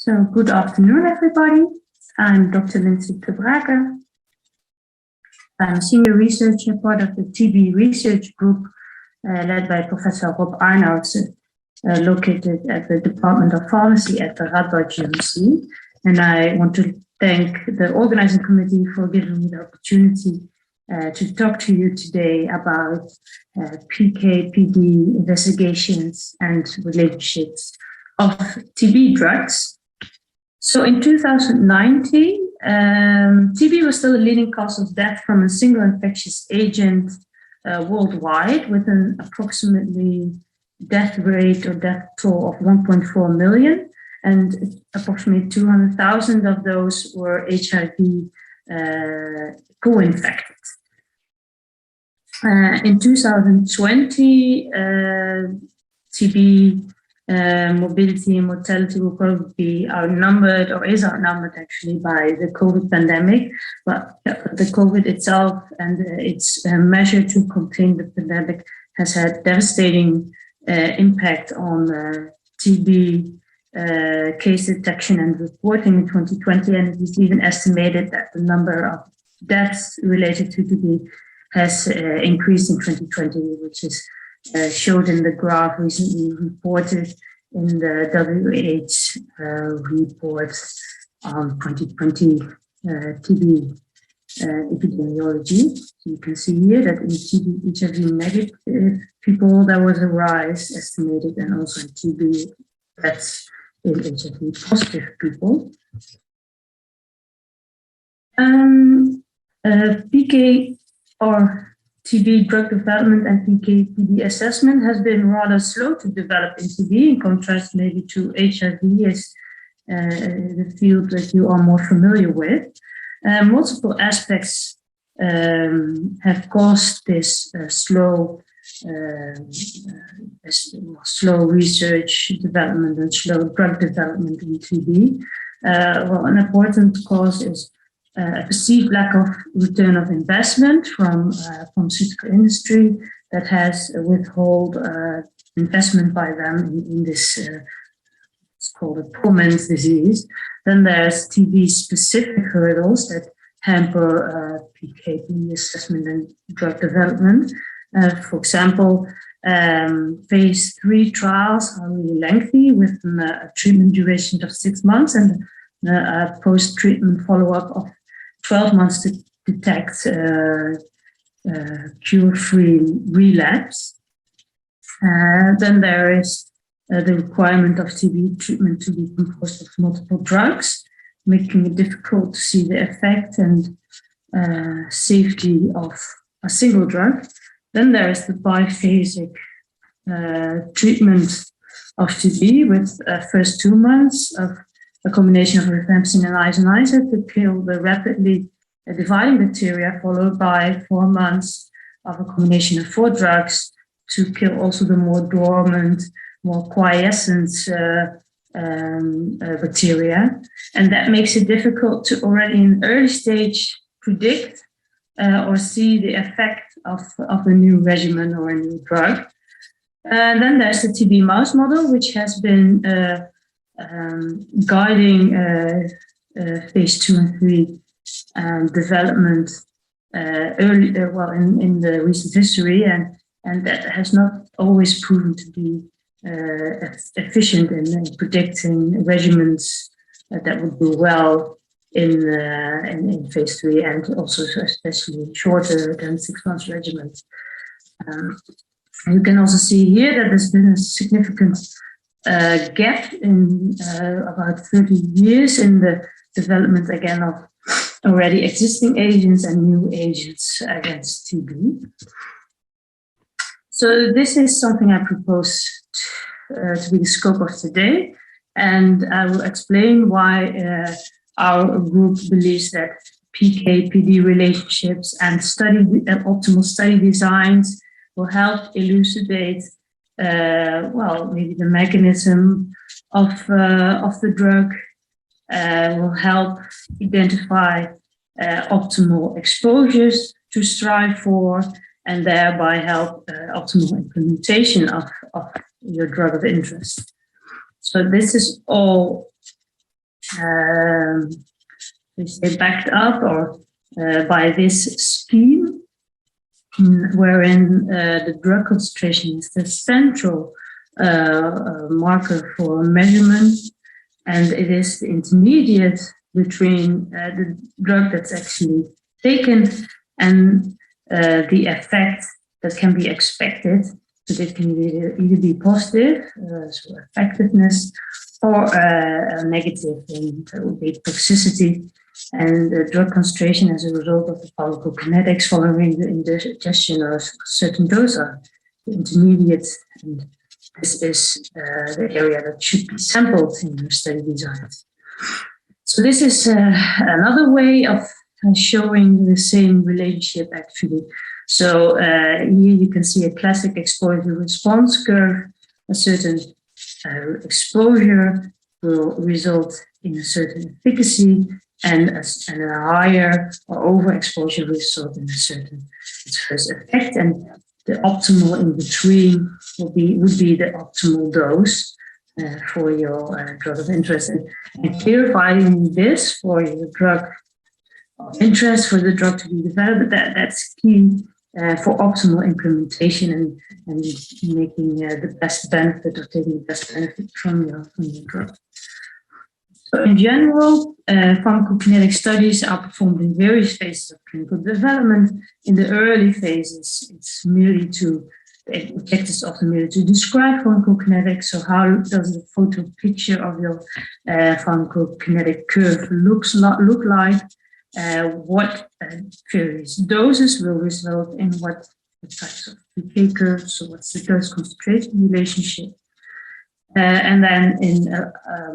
So good afternoon, everybody. I'm Dr. Lindsey. I'm a senior researcher, part of the TB research group led by Professor Rob Arnouds, located at the Department of Pharmacy at the Radboud UMC. And I want to thank the organizing committee for giving me the opportunity to talk to you today about PKPD investigations and relationships of TB drugs. So in 2019, TB was still the leading cause of death from a single infectious agent worldwide, with an approximately death rate or death toll of 1.4 million, and approximately 200,000 of those were HIV co-infected. In 2020, TB morbidity and mortality will probably be outnumbered, or is outnumbered actually, by the COVID pandemic. But the COVID itself and its measure to contain the pandemic has had devastating impact on TB case detection and reporting in 2020, and it is even estimated that the number of deaths related to TB has increased in 2020, which is showed in the graph recently reported in the WHO report on 2020 TB epidemiology. So you can see here that in TB HIV negative people, there was a rise estimated, and also in TB deaths in HIV positive people. PK or TB drug development and PKPD assessment has been rather slow to develop in TB, in contrast maybe to HIV, as the field that you are more familiar with. Multiple aspects have caused this slow research development and slow drug development in TB. Well, an important cause is a perceived lack of return of investment from pharmaceutical industry that has withheld investment by them in this, it's called a poor man's disease. Then there's TB-specific hurdles that hamper PKPD assessment and drug development. For example, phase 3 trials are really lengthy, with a treatment duration of 6 months and a post-treatment follow-up of 12 months to detect cure-free relapse. Then there is the requirement of TB treatment to be composed of multiple drugs, making it difficult to see the effect and safety of a single drug. Then there is the biphasic treatment of TB with first 2 months of a combination of rifampicin and isoniazid to kill the rapidly dividing bacteria, followed by 4 months of a combination of 4 drugs to kill also the more dormant, more quiescent bacteria. And that makes it difficult to already in early stage predict or see the effect of a new regimen or a new drug. And then there's the TB mouse model, which has been guiding phase 2 and 3 development early, in the recent history, and that has not always proven to be efficient in predicting regimens that would do well in phase 3, and also especially shorter than 6 months regimens. You can also see here that there's been a significant gap in about 30 years in the development again of already existing agents and new agents against TB. So this is something I propose to be the scope of today, and I will explain why our group believes that PKPD relationships and optimal study designs will help elucidate maybe the mechanism of the drug, will help identify optimal exposures to strive for, and thereby help optimal implementation of your drug of interest. So this is all backed up or by this scheme, wherein the drug concentration is the central marker for measurement, and it is the intermediate between the drug that's actually taken and the effect that can be expected. So it can either be positive, so effectiveness, or negative, and that would be toxicity. And the drug concentration as a result of the pharmacokinetics following the ingestion of a certain dose are the intermediate. And this is the area that should be sampled in your study designs. So this is another way of showing the same relationship actually. So here you can see a classic exposure response curve. A certain exposure will result in a certain efficacy, and a higher or overexposure result in a certain adverse effect. And the optimal in between would be the optimal dose for your drug of interest. And clarifying this for your drug of interest, for the drug to be developed, that's key for optimal implementation and making the best benefit, or taking the best benefit from your drug. So in general, pharmacokinetic studies are performed in various phases of clinical development. In the early phases, it's merely the objective is often merely to describe pharmacokinetics. So how does the photo picture of your pharmacokinetic curve look like? What various doses will result in what types of PK curves, so what's the dose concentration relationship? And then in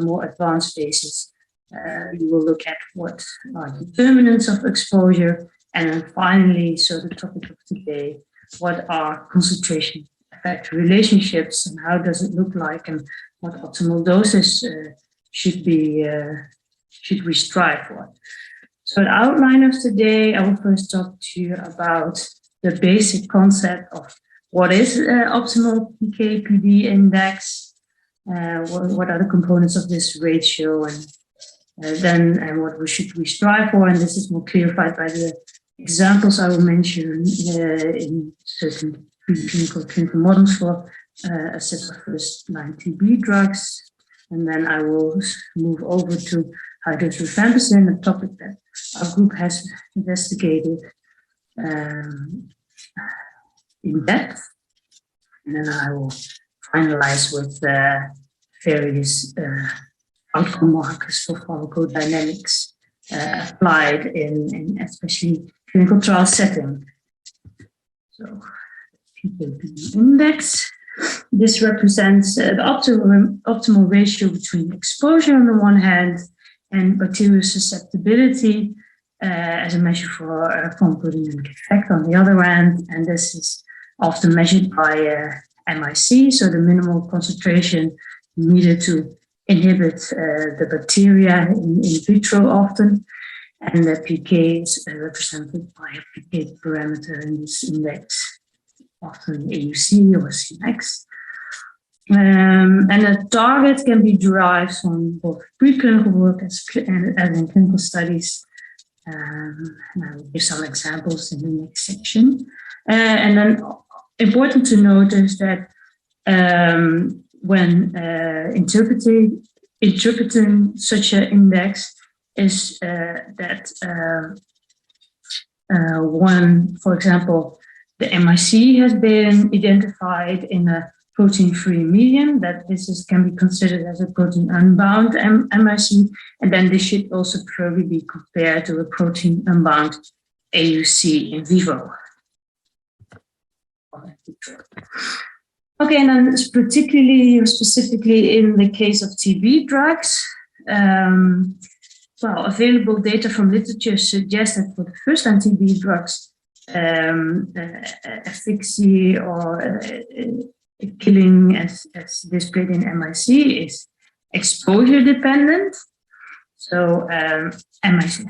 more advanced phases, you will look at what are determinants of exposure. And then finally, so the topic of today, what are concentration effect relationships and how does it look like, and what optimal doses should we strive for? So the outline of today, I will first talk to you about the basic concept of what is optimal PKPD index, what are the components of this ratio, and then what should we strive for. And this is more clarified by the examples I will mention in certain clinical models for assess of first-line TB drugs. And then I will move over to high-dose rifampicin, a topic that our group has investigated in depth. And then I will finalize with various outcome markers for pharmacodynamics applied in especially clinical trial setting. So PKPD index. This represents the optimal ratio between exposure on the one hand and bacterial susceptibility as a measure for pharmacodynamic effect on the other hand. And this is often measured by MIC, so the minimal concentration needed to inhibit the bacteria in vitro often. And the PK is represented by a PK parameter in this index, often AUC or Cmax. And a target can be derived from both preclinical work as in clinical studies. And I will give some examples in the next section. And then important to note is that when interpreting such an index is that one, for example, the MIC has been identified in a protein-free medium, that this can be considered as a protein-unbound MIC, and then this should also probably be compared to a protein-unbound AUC in vivo. Okay, and then particularly or specifically in the case of TB drugs, well, available data from literature suggests that for the first-line TB drugs, efficacy or killing as displayed in MIC is exposure dependent. So MIC,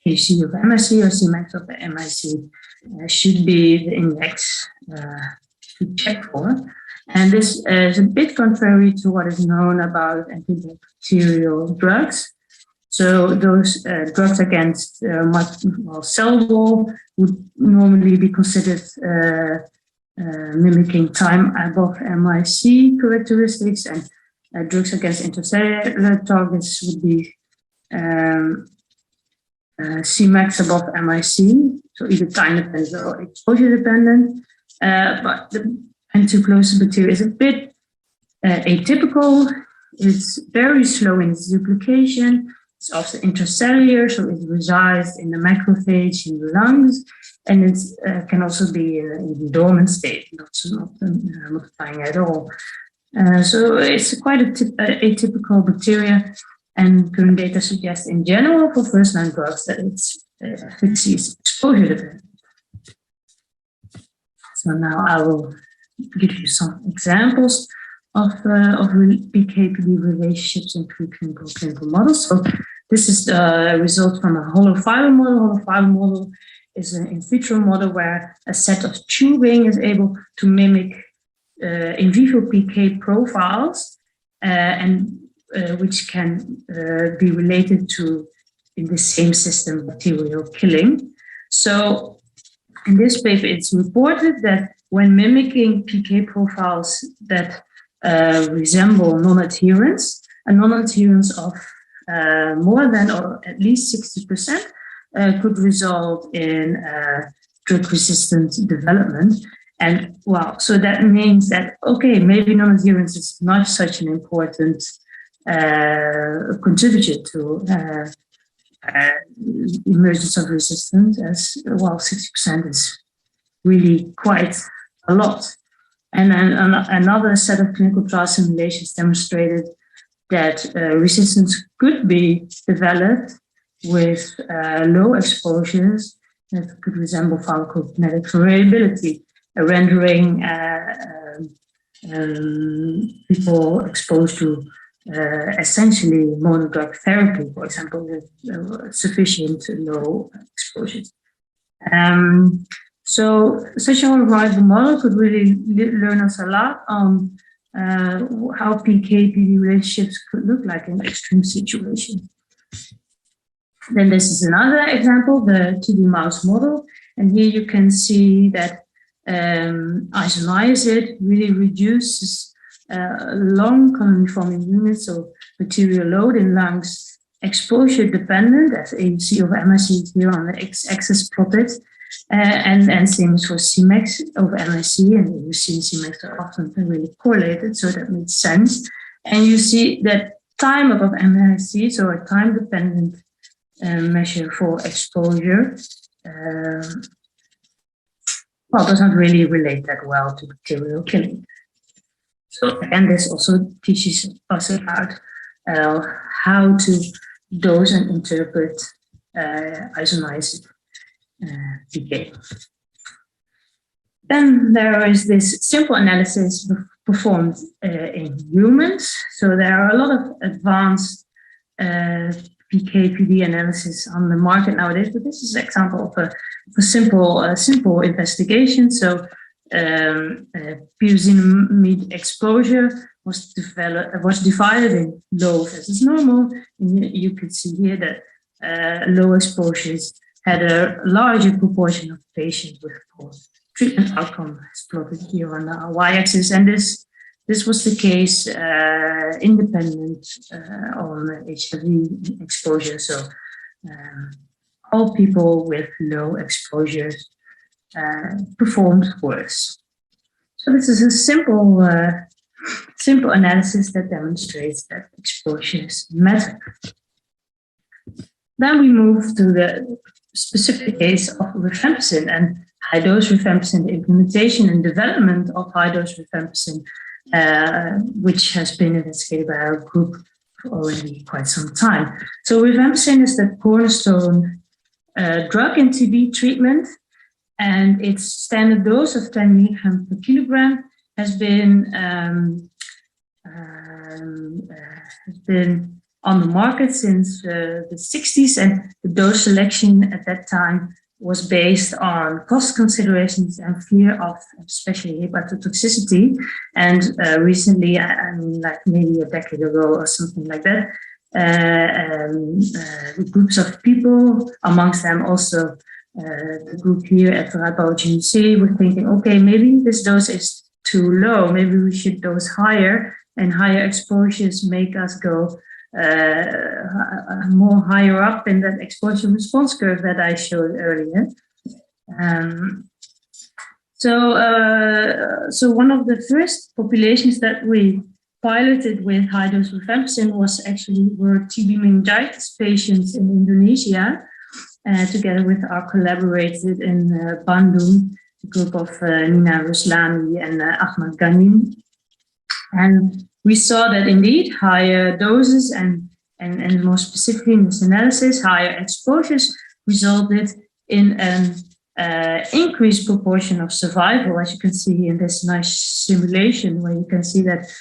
AUC of MIC or Cmax of the MIC should be the index to check for. And this is a bit contrary to what is known about antibacterial drugs, So those drugs against cell wall would normally be considered mimicking time above MIC characteristics, and drugs against intracellular targets would be Cmax above MIC, so either time dependent or exposure dependent. But the anti-plosive bacteria is a bit atypical. It's very slow in its duplication. It's also intracellular, so it resides in the macrophage in the lungs, and it can also be in a dormant state, not multiplying at all. So it's quite atypical bacteria, and current data suggests in general for first-line drugs that its efficacy is exposure dependent. So now I will give you some examples of PKPD relationships in preclinical clinical models. So this is the result from a hollow fiber model. Hollow fiber model is an in vitro model where a set of tubing is able to mimic in vivo PK profiles and which can be related to, in the same system, bacterial killing. So in this paper, it's reported that when mimicking PK profiles that resemble non-adherence, a non-adherence of more than or at least 60% could result in drug-resistant development. And wow, so that means that, okay, maybe non-adherence is not such an important contributor to emergence of resistance, as well, 60% is really quite a lot. And then another set of clinical trial simulations demonstrated that resistance could be developed with low exposures that could resemble pharmacokinetic variability, rendering people exposed to essentially monodrug therapy, for example, with sufficient low exposures. So such a reliable model could really learn us a lot on how PK-PD relationships could look like in extreme situations. Then this is another example, the 2D mouse model. And here you can see that isoniazid really reduces long colony-forming units, so bacterial load in lungs, exposure dependent, as AUC over MIC here on the x-axis plotted, and same as for Cmax over MIC, and you see Cmax are often really correlated, so that makes sense. And you see that time above MIC, so a time-dependent measure for exposure, well, does not really relate that well to bacterial killing. So, and this also teaches us about how to dose and interpret isoniazid PK. Then there is this simple analysis performed in humans. So there are a lot of advanced PK/PD analysis on the market nowadays, but this is an example of a simple investigation. So pyrozinamide exposure was divided in low versus normal. And you could see here that low exposures had a larger proportion of patients with poor treatment outcome, as plotted here on the y-axis. And this was the case independent on HIV exposure. So all people with low exposures performed worse. So this is a simple analysis that demonstrates that exposures matter. Then we move to the specific case of rifampicin and high-dose rifampicin, the implementation and development of high-dose rifampicin, which has been investigated by our group for already quite some time. So rifampicin is the cornerstone drug in TB treatment, and its standard dose of 10 milligrams per kilogram has been on the market since the 60s, and the dose selection at that time was based on cost considerations and fear of especially hepatotoxicity. And recently, I mean, like maybe a decade ago or something like that, groups of people, amongst them also the group here at Radboud GNC, were thinking, okay, maybe this dose is too low, maybe we should dose higher, and higher exposures make us go more higher up in that exposure response curve that I showed earlier. So one of the first populations that we piloted with high dose rifampicin were TB meningitis patients in Indonesia, together with our collaborators in Bandung, a group of Nina Ruslani and Ahmad Ghanim. And we saw that indeed higher doses and more specifically in this analysis, higher exposures resulted in an increased proportion of survival, as you can see in this nice simulation, where you can see that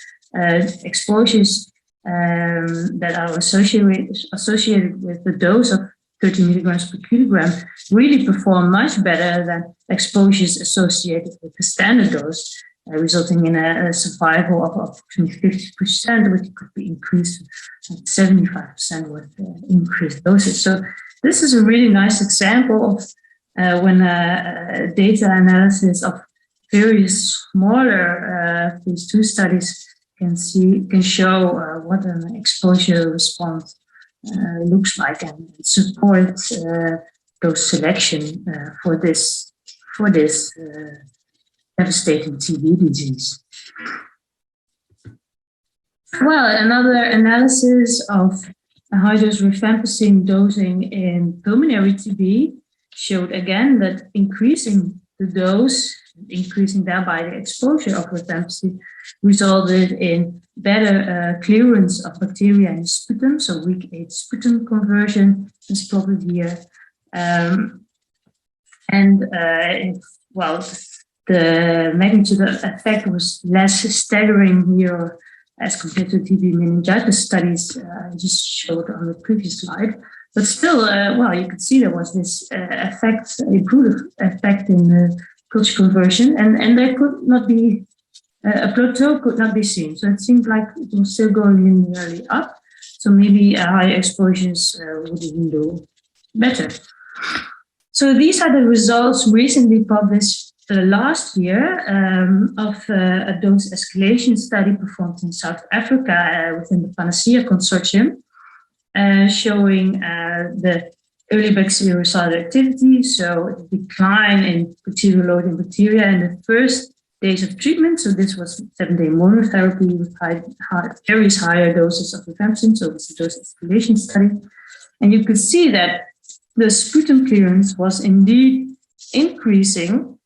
exposures that are associated with the dose of 30 milligrams per kilogram really perform much better than exposures associated with the standard dose, resulting in a survival of approximately 50%, which could be increased to 75% with increased doses. So this is a really nice example of when data analysis of various smaller phase 2 studies can show what an exposure response looks like and support dose selection for this devastating TB disease. Well, another analysis of high-dose rifampicin dosing in pulmonary TB showed again that increasing the dose, increasing thereby the exposure of rifampicin, resulted in better clearance of bacteria in the sputum, so weak 8 sputum conversion is plotted here. The magnitude of effect was less staggering here as compared to TB meningitis studies I just showed on the previous slide. But still, you could see there was this improved effect in the culture conversion, and there could not be, a plateau could not be seen. So it seemed like it was still going linearly up. So maybe higher exposures would even do better. So these are the results recently published last year of a dose escalation study performed in South Africa within the Panacea Consortium, showing the early bactericidal activity, so the decline in bacterial load in bacteria in the first days of treatment. So this was 7-day monotherapy with various higher doses of rifampicin, so it's a dose escalation study. And you could see that the sputum clearance was indeed increasing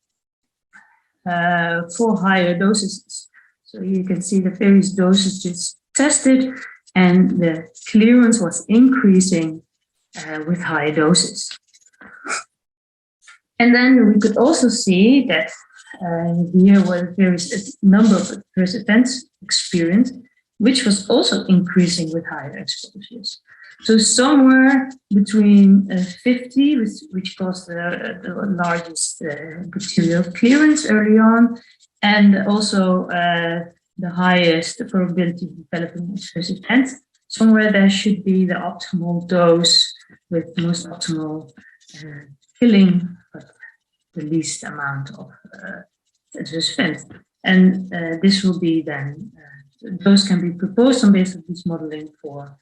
for higher doses. So you can see the various dosages tested, and the clearance was increasing with higher doses. And then we could also see that here were various number of adverse events experienced, which was also increasing with higher exposures. So somewhere between 50, which caused the largest bacterial clearance early on, and also the highest probability of developing adverse events. Somewhere there should be the optimal dose with the most optimal killing, but the least amount of adverse events. And this will be then, those can be proposed on basis of this modeling for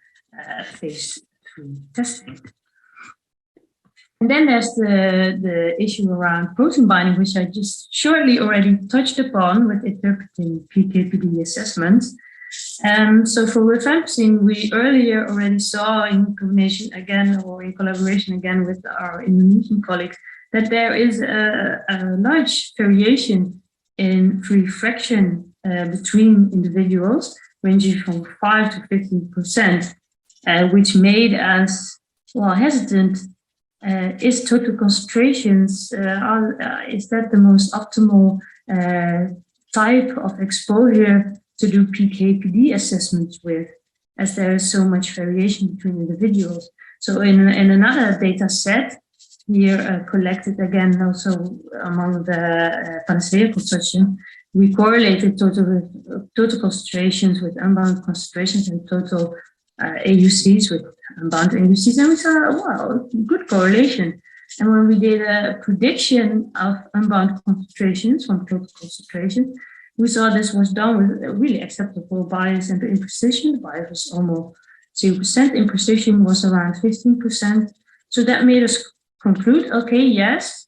phase 3 testing. And then there's the issue around protein binding, which I just shortly already touched upon with interpreting PKPD assessments. So for rifampicin, we earlier already saw in combination again, or in collaboration again with our Indonesian colleagues, that there is a large variation in free fraction between individuals, ranging from 5 to 15%, which made us hesitant. Is total concentrations, is that the most optimal type of exposure to do PKPD assessments with, as there is so much variation between individuals? So in another data set, here collected again also among the Panacea Consortium, we correlated total concentrations with unbound concentrations and total AUCs with unbound AUCs, and we saw, well, good correlation. And when we did a prediction of unbound concentrations from total concentration, we saw this was done with a really acceptable bias and imprecision. The bias was almost 0%, imprecision was around 15%. So that made us conclude, okay, yes,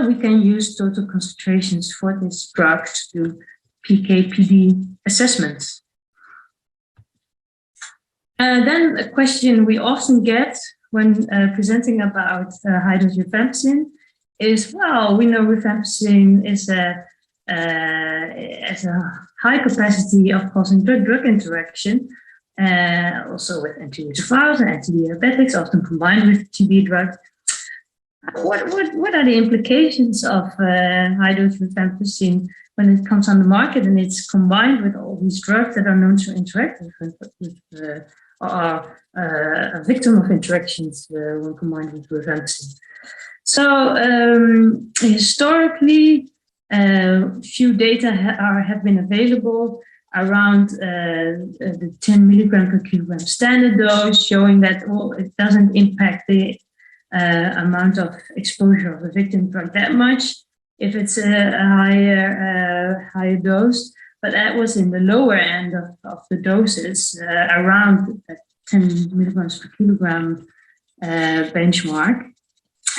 we can use total concentrations for this drug to do PKPD assessments. Then a question we often get when presenting about high-dose rifampicin is, well, we know rifampicin is has a high capacity of causing drug-drug interaction, also with antiretrovirals and antidiabetics, often combined with TB drugs. What are the implications of high-dose rifampicin when it comes on the market and it's combined with all these drugs that are known to interact with or are a victim of interactions when combined with rifampicin? So historically, few data have been available around the 10 milligram per kilogram standard dose, showing that, well, it doesn't impact the amount of exposure of the victim drug that much if it's a higher dose. But that was in the lower end of the doses, around 10 milligrams per kilogram benchmark.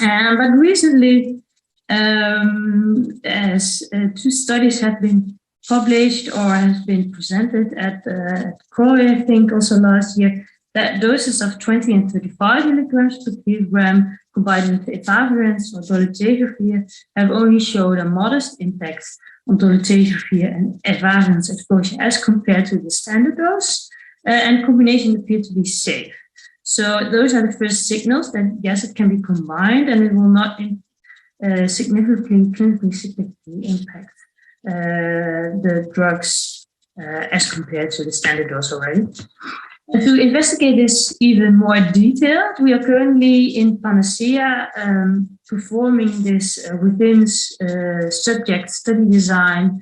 But recently, as two studies have been published or has been presented at CROI, I think also last year, that doses of 20 and 35 milligrams per kilogram combined with efavirenz or dolutegravir have only showed a modest impact on dolutegravir and efavirenz exposure as compared to the standard dose, and combination appeared to be safe. So those are the first signals that yes, it can be combined and it will not clinically significantly impact the drugs as compared to the standard dose already. And to investigate this even more detailed, we are currently in Panacea performing this within subject study design,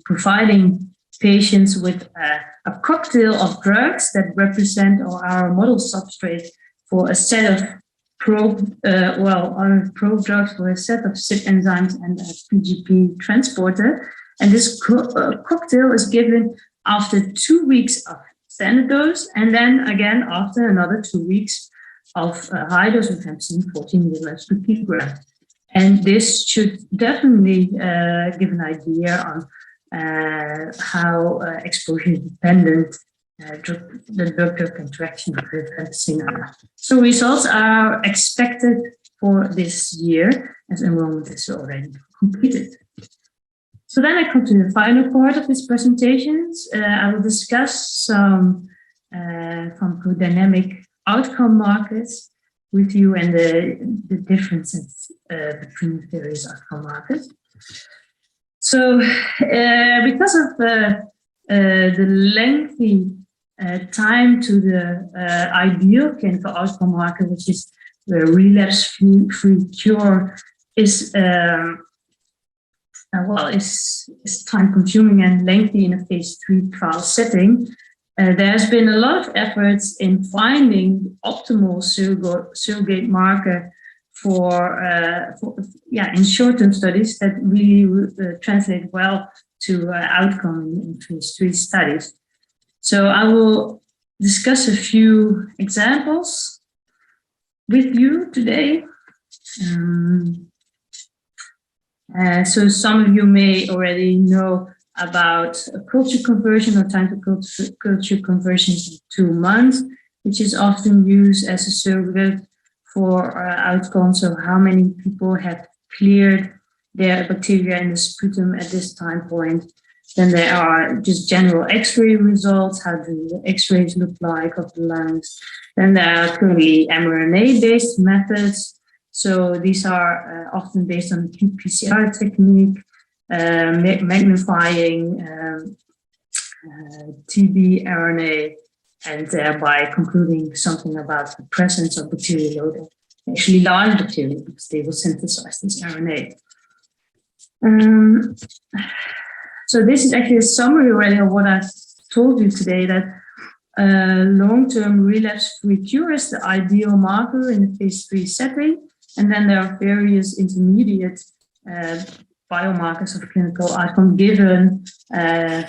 providing patients with a cocktail of drugs that represent our model substrate for a set of probe drugs for a set of CYP enzymes and a PGP transporter. And this cocktail is given after 2 weeks of standard dose, and then again after another 2 weeks of high dose rifampicin, 14 milligrams per kilogram. And this should definitely give an idea on how exposure dependent the drug-drug interaction of rifampicin are. So results are expected for this year as enrollment is already completed. So then I come to the final part of this presentation. I will discuss some pharmacodynamic outcome markers with you and the differences between the various outcome markers. So because of the lengthy time to the ideal clinical outcome marker, which is the relapse-free cure, is time-consuming and lengthy in a phase 3 trial setting. There's been a lot of efforts in finding optimal surrogate marker in short-term studies that really translate well to outcome in phase 3 studies. So I will discuss a few examples with you today. So some of you may already know about a culture conversion or time to culture conversions in 2 months, which is often used as a surrogate for outcomes of how many people have cleared their bacteria in the sputum at this time point. Then there are just general X-ray results. How do the X-rays look like of the lungs? Then there are currently mRNA-based methods. So these are often based on the qPCR technique, magnifying TB RNA, and thereby concluding something about the presence of bacteria load, actually large bacteria, because they will synthesize this RNA. So this is actually a summary already of what I told you today that long-term relapse-free cure is the ideal marker in the phase 3 setting. And then there are various intermediate biomarkers of clinical outcome given,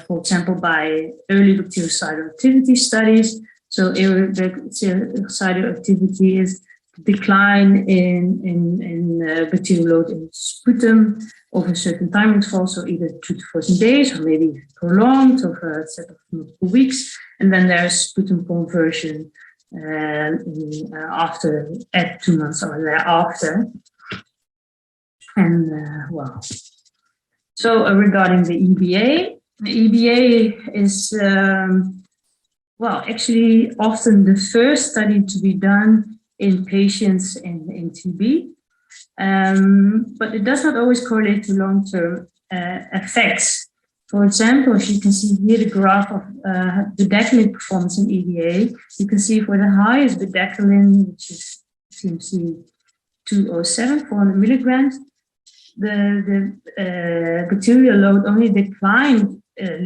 for example, by early bactericidal activity studies. So bactericidal activity is decline in bacterial load in sputum over a certain time interval, so either 2 to 14 days or maybe prolonged over a set of multiple weeks. And then there's sputum conversion after at 2 months or thereafter. And so regarding the EBA is actually often the first study to be done in patients in TB, but it does not always correlate to long-term effects. For example, if you can see here the graph of bedaquiline performance in EBA, you can see for the highest bedaquiline, which is CMC 207, 400 milligrams, the bacterial load only declined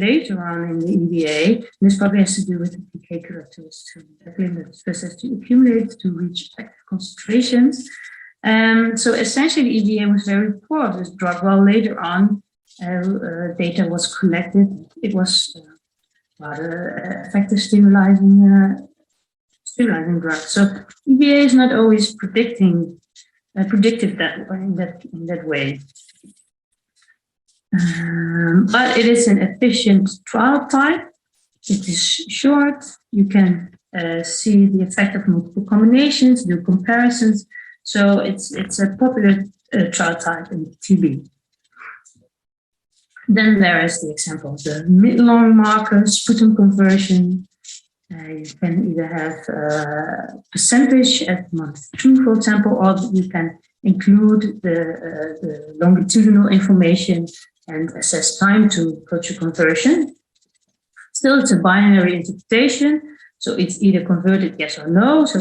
later on in the EBA. This probably has to do with the PK characteristics of bedaquiline that first has to accumulate to reach effective concentrations. So essentially, EBA was very poor of this drug. While later on, data was collected. It was rather effective stabilizing drug. So EBA is not always predictive in that way. But it is an efficient trial type. It is short. You can see the effect of multiple combinations, do comparisons. So it's a popular trial type in TB. Then there is the example of the mid-long marker, sputum conversion. You can either have percentage at month 2, for example, or you can include the longitudinal information and assess time to culture conversion. Still, it's a binary interpretation, so it's either converted yes or no. So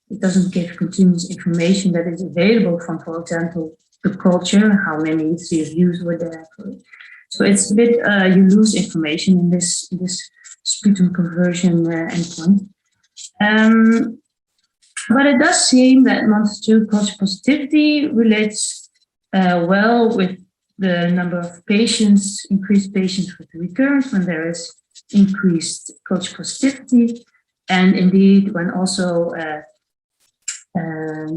it doesn't give continuous information that is available from, for example, the culture, how many CFUs were there. So it's a bit you lose information in this sputum conversion endpoint. But it does seem that month 2 culture positivity relates well with the number of patients, increased patients with recurrence when there is increased culture positivity, and indeed when also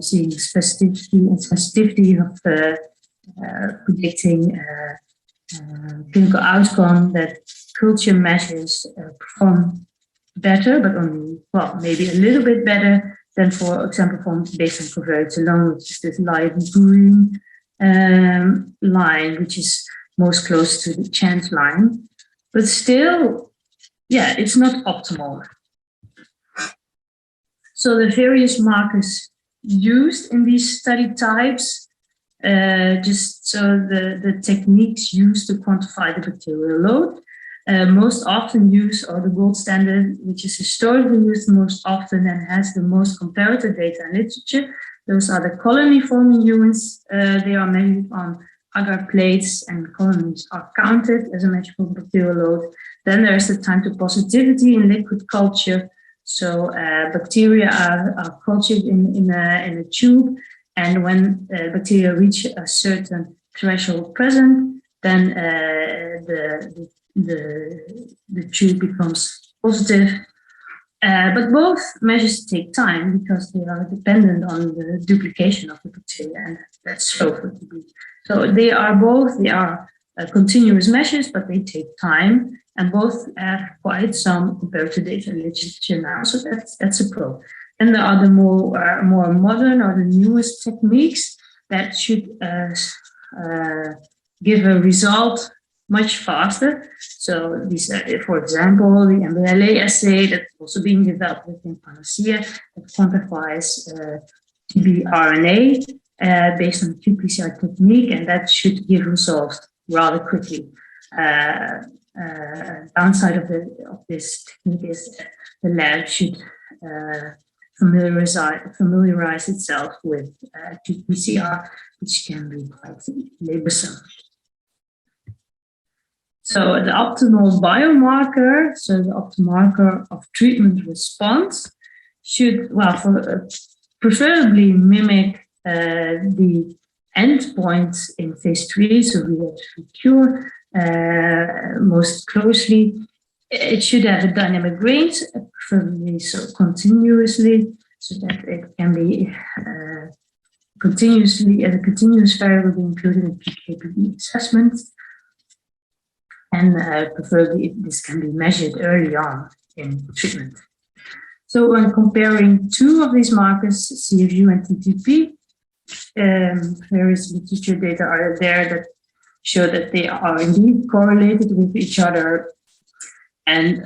seeing specificity and sensitivity of predicting clinical outcome, that culture measures perform better, but only, maybe a little bit better than, for example, from baseline covariates alone, which is this light green line, which is most close to the chance line. But still, it's not optimal. So the various markers used in these study types, just so the techniques used to quantify the bacterial load, most often used are the gold standard, which is historically used most often and has the most comparative data and literature. Those are the colony-forming units. They are measured on agar plates, and colonies are counted as a measure of bacterial load. Then there's the time to positivity in liquid culture. So bacteria are cultured in a tube, and when bacteria reach a certain threshold present, then the tube becomes positive. But both measures take time because they are dependent on the duplication of the bacteria, and that's shown to be. So they are continuous measures, but they take time, and both have quite some comparative data literature now. So that's a pro. And there are the more modern or the newest techniques that should give a result much faster. So these are, for example, the MBLA assay that's also being developed within Panacea that quantifies TB RNA based on qPCR technique, and that should give results rather quickly. Downside of this technique is that the lab should familiarize itself with qPCR, which can be quite laborsome. So the optimal biomarker, so the optimal marker of treatment response should, well, preferably mimic the endpoints in phase 3, so relapse-free cure, most closely. It should have a dynamic range, preferably so continuously, so that it can be continuously as a continuous variable included in PKPD assessment. And preferably this can be measured early on in treatment. So when comparing two of these markers, CFU and TTP, various literature data are there that show that they are indeed correlated with each other. And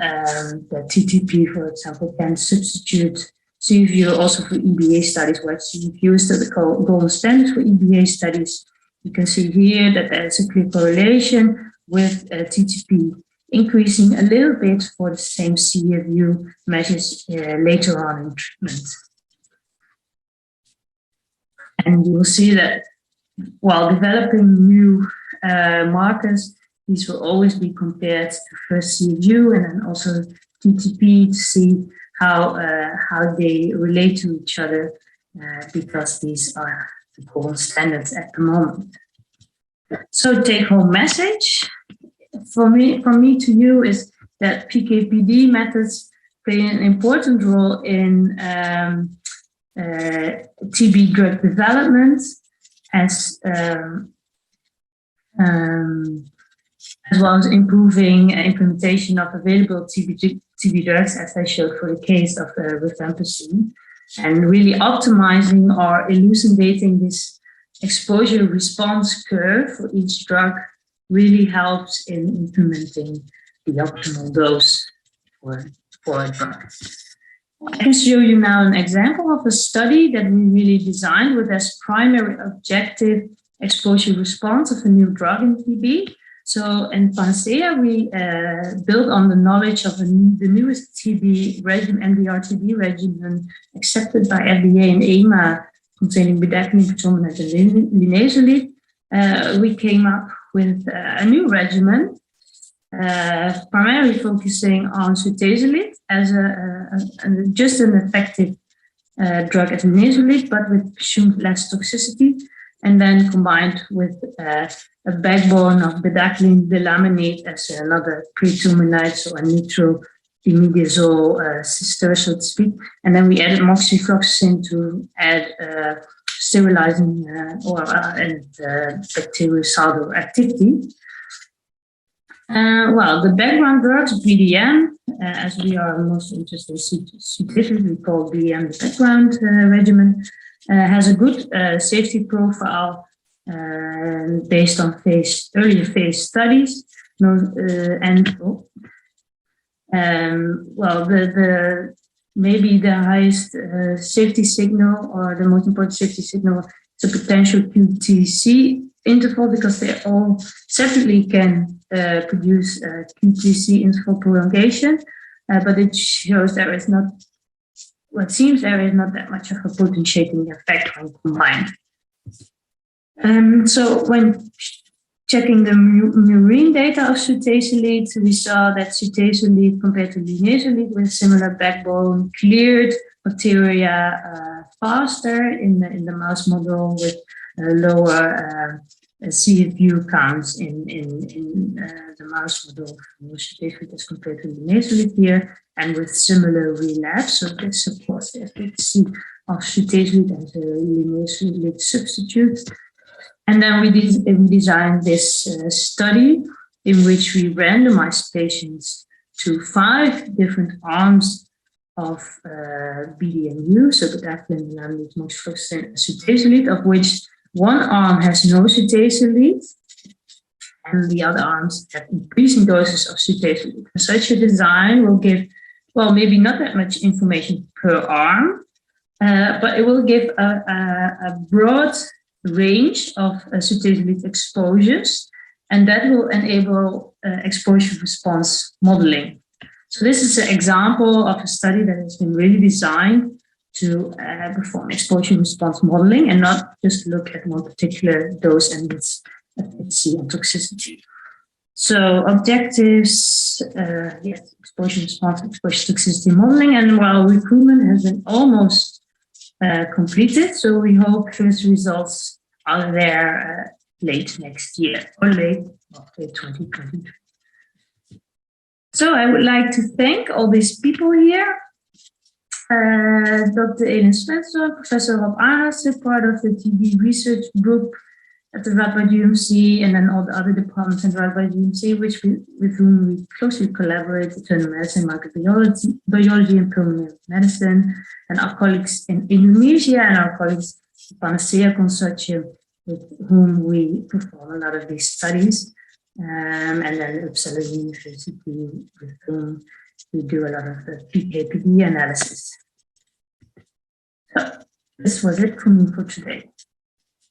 the TTP, for example, can substitute CFU also for EBA studies, where CFU is still the gold standard for EBA studies. You can see here that there's a clear correlation with TTP increasing a little bit for the same CFU measures later on in treatment. And you will see that while developing new markers, these will always be compared to first CFU and then also TTP to see how they relate to each other, because these are the gold standards at the moment. So take-home message from me to you is that PKPD methods play an important role in TB drug development, as well as improving implementation of available TB drugs, as I showed for the case of rifampicin, and really optimizing or elucidating this exposure response curve for each drug really helps in implementing the optimal dose for a drug. I can show you now an example of a study that we really designed with as primary objective exposure response of a new drug in TB. So in Panacea, we built on the knowledge of the newest TB regimen, MDR-TB regimen accepted by FDA and EMA, containing bedaquiline, patomanet, and linezolid. We came up with a new regimen, primarily focusing on sutazolid as just an effective drug as linezolid, but with presumed less toxicity, and then combined with a backbone of bedaquiline delaminate as another pretuminide, so a nitro-imidazole sister, so to speak. And then we added moxifloxacin to add sterilizing and bactericidal activity. Well, the background drugs, BDM, as we are most interested in sutazolid, we call BDM the background regimen, has a good safety profile based on earlier phase studies. Well, maybe the highest safety signal, or the most important safety signal, is a potential QTC interval, because they all separately can produce QTC interval prolongation, but it shows there is not, well, it seems there is not that much of a potentiating effect when combined. So when checking the murine data of sutazolid, we saw that sutazolid compared to linezolid with similar backbone cleared bacteria faster in the mouse model, with lower CFU counts in the mouse model for sutazolid as compared to linezolid here, and with similar relapse. So this supports the efficacy of sutazolid as a linezolid substitute. And then we designed this study in which we randomized patients to 5 different arms of BDMU, so bedaquiline, delaminate, moxifloxacin, and sutazolid, of which one arm has no sutazolid, and the other arms have increasing doses of sutazolid. Such a design will give, well, maybe not that much information per arm, but it will give a broad range of sutazolid exposures, and that will enable exposure response modeling. So this is an example of a study that has been really designed to perform exposure response modeling and not just look at one particular dose and its efficacy and toxicity. So objectives, yes, exposure response, exposure toxicity modeling, and while recruitment has been almost completed, so we hope first results are there late next year or late 2023. So I would like to thank all these people here. Dr. Elin Spencer, Professor Rob Arnest, part of the TB research group at the Radboud UMC, and then all the other departments at Radboud UMC, with whom we closely collaborate, internal medicine, microbiology, biology, and pulmonary medicine, and our colleagues in Indonesia and our colleagues in the Panacea Consortium, with whom we perform a lot of these studies, and then Uppsala University, with whom we do a lot of the PKPD analysis. So this was it for me for today.